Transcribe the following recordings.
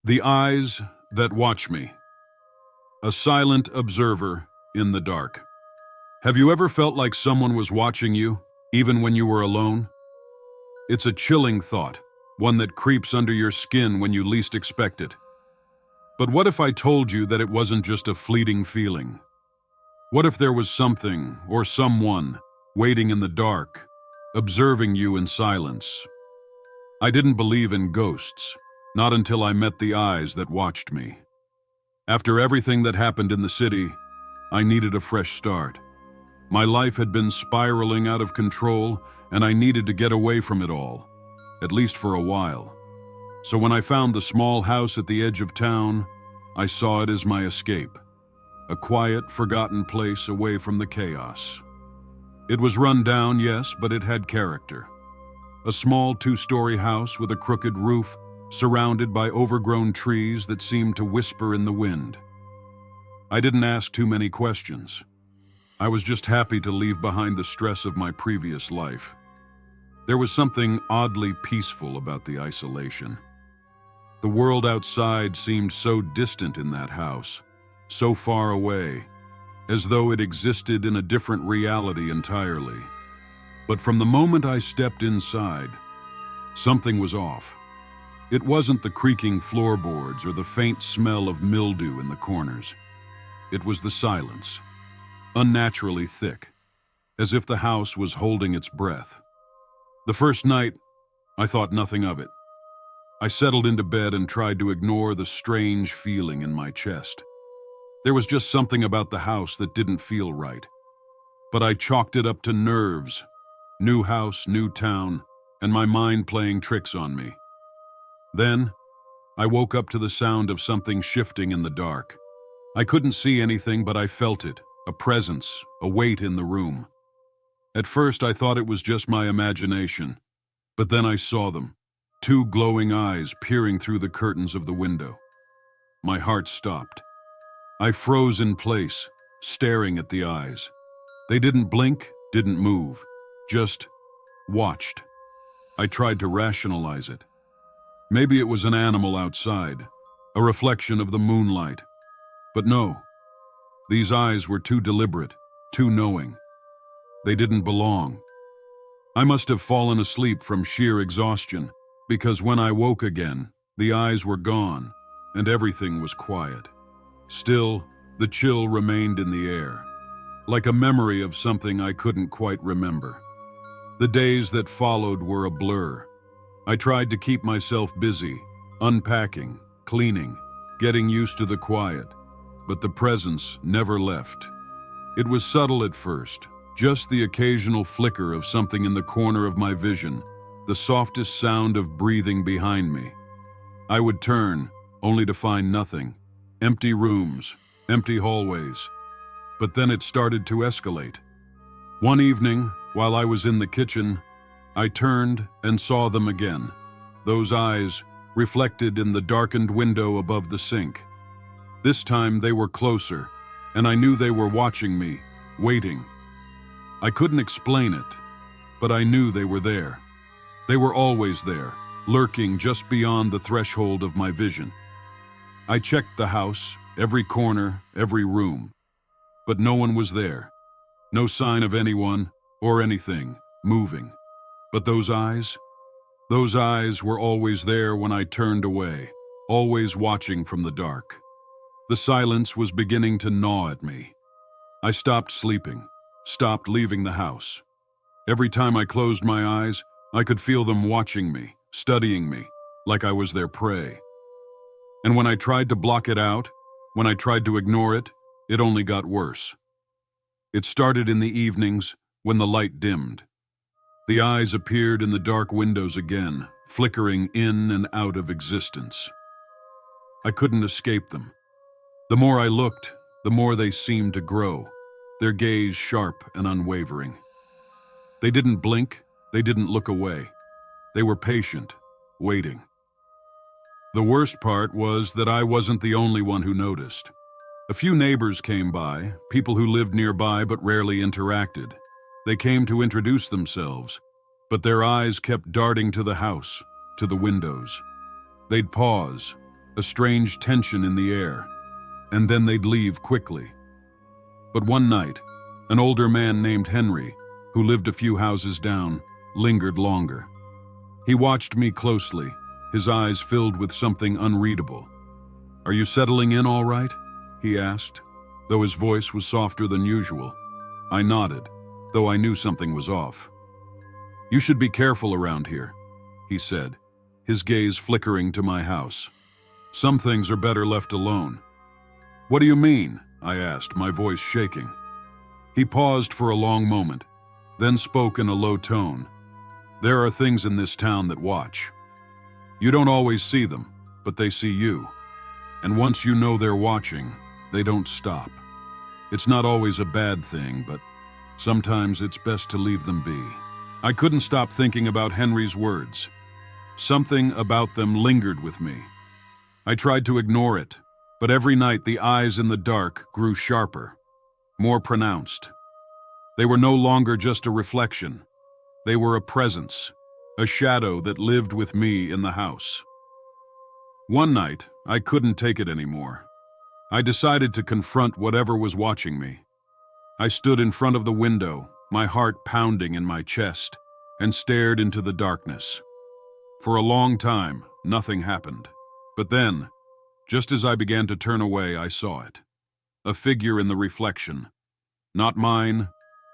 The eyes that watch me. A silent observer in the dark. Have you ever felt like someone was watching you, even when you were alone? It's a chilling thought, one that creeps under your skin when you least expect it. But what if I told you that it wasn't just a fleeting feeling? What if there was something or someone waiting in the dark, observing you in silence? I didn't believe in ghosts, not until I met the eyes that watched me. After everything that happened in the city, I needed a fresh start. My life had been spiraling out of control, and I needed to get away from it all, at least for a while. So when I found the small house at the edge of town, I saw it as my escape. A quiet, forgotten place away from the chaos. It was run down, yes, but it had character. A small two-story house with a crooked roof, surrounded by overgrown trees that seemed to whisper in the wind. I didn't ask too many questions. I was just happy to leave behind the stress of my previous life. There was something oddly peaceful about the isolation. The world outside seemed so distant in that house, so far away, as though it existed in a different reality entirely. But from the moment I stepped inside, something was off. It wasn't the creaking floorboards or the faint smell of mildew in the corners. It was the silence, unnaturally thick, as if the house was holding its breath. The first night, I thought nothing of it. I settled into bed and tried to ignore the strange feeling in my chest. There was just something about the house that didn't feel right. But I chalked it up to nerves, new house, new town, and my mind playing tricks on me. Then, I woke up to the sound of something shifting in the dark. I couldn't see anything, but I felt it, a presence, a weight in the room. At first, I thought it was just my imagination, but then I saw them, two glowing eyes peering through the curtains of the window. My heart stopped. I froze in place, staring at the eyes. They didn't blink, didn't move, just watched. I tried to rationalize it. Maybe it was an animal outside, a reflection of the moonlight. But no, these eyes were too deliberate, too knowing. They didn't belong. I must have fallen asleep from sheer exhaustion, because when I woke again, the eyes were gone, and everything was quiet. Still, the chill remained in the air, like a memory of something I couldn't quite remember. The days that followed were a blur. I tried to keep myself busy, unpacking, cleaning, getting used to the quiet, but the presence never left. It was subtle at first, just the occasional flicker of something in the corner of my vision, the softest sound of breathing behind me. I would turn, only to find nothing. Empty rooms, empty hallways. But then it started to escalate. One evening, while I was in the kitchen, I turned and saw them again, those eyes reflected in the darkened window above the sink. This time they were closer, and I knew they were watching me, waiting. I couldn't explain it, but I knew they were there. They were always there, lurking just beyond the threshold of my vision. I checked the house, every corner, every room, but no one was there. No sign of anyone or anything moving. But those eyes were always there when I turned away, always watching from the dark. The silence was beginning to gnaw at me. I stopped sleeping, stopped leaving the house. Every time I closed my eyes, I could feel them watching me, studying me, like I was their prey. And when I tried to block it out, when I tried to ignore it, it only got worse. It started in the evenings, when the light dimmed. The eyes appeared in the dark windows again, flickering in and out of existence. I couldn't escape them. The more I looked, the more they seemed to grow, their gaze sharp and unwavering. They didn't blink, they didn't look away. They were patient, waiting. The worst part was that I wasn't the only one who noticed. A few neighbors came by, people who lived nearby but rarely interacted. They came to introduce themselves, but their eyes kept darting to the house, to the windows. They'd pause, a strange tension in the air, and then they'd leave quickly. But one night, an older man named Henry, who lived a few houses down, lingered longer. He watched me closely, his eyes filled with something unreadable. "Are you settling in all right?" he asked, though his voice was softer than usual. I nodded, though I knew something was off. "You should be careful around here," he said, his gaze flickering to my house. "Some things are better left alone." "What do you mean?" I asked, my voice shaking. He paused for a long moment, then spoke in a low tone. "There are things in this town that watch. You don't always see them, but they see you. And once you know they're watching, they don't stop. It's not always a bad thing, but sometimes it's best to leave them be." I couldn't stop thinking about Henry's words. Something about them lingered with me. I tried to ignore it, but every night the eyes in the dark grew sharper, more pronounced. They were no longer just a reflection. They were a presence, a shadow that lived with me in the house. One night, I couldn't take it anymore. I decided to confront whatever was watching me. I stood in front of the window, my heart pounding in my chest, and stared into the darkness. For a long time, nothing happened. But then, just as I began to turn away, I saw it. A figure in the reflection. Not mine,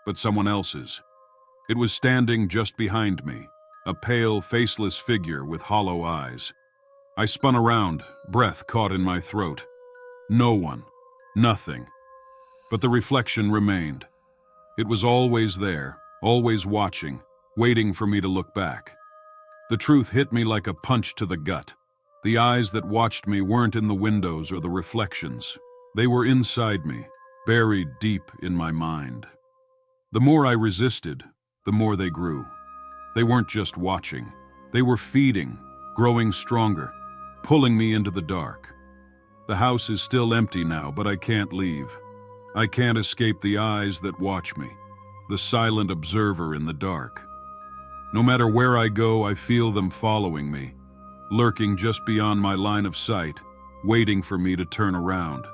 but someone else's. It was standing just behind me, a pale, faceless figure with hollow eyes. I spun around, breath caught in my throat. No one. Nothing. But the reflection remained. It was always there, always watching, waiting for me to look back. The truth hit me like a punch to the gut. The eyes that watched me weren't in the windows or the reflections. They were inside me, buried deep in my mind. The more I resisted, the more they grew. They weren't just watching. They were feeding, growing stronger, pulling me into the dark. The house is still empty now, but I can't leave. I can't escape the eyes that watch me, the silent observer in the dark. No matter where I go, I feel them following me, lurking just beyond my line of sight, waiting for me to turn around.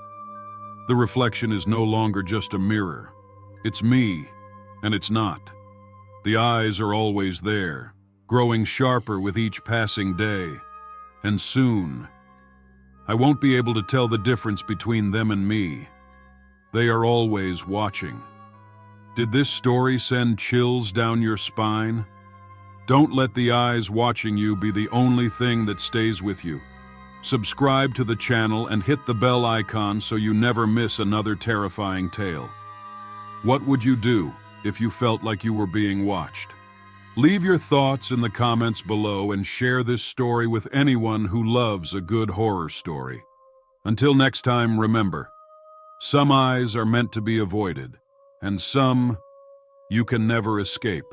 The reflection is no longer just a mirror. It's me, and it's not. The eyes are always there, growing sharper with each passing day. And soon, I won't be able to tell the difference between them and me. They are always watching. Did this story send chills down your spine? Don't let the eyes watching you be the only thing that stays with you. Subscribe to the channel and hit the bell icon so you never miss another terrifying tale. What would you do if you felt like you were being watched? Leave your thoughts in the comments below and share this story with anyone who loves a good horror story. Until next time, remember, some eyes are meant to be avoided, and some you can never escape.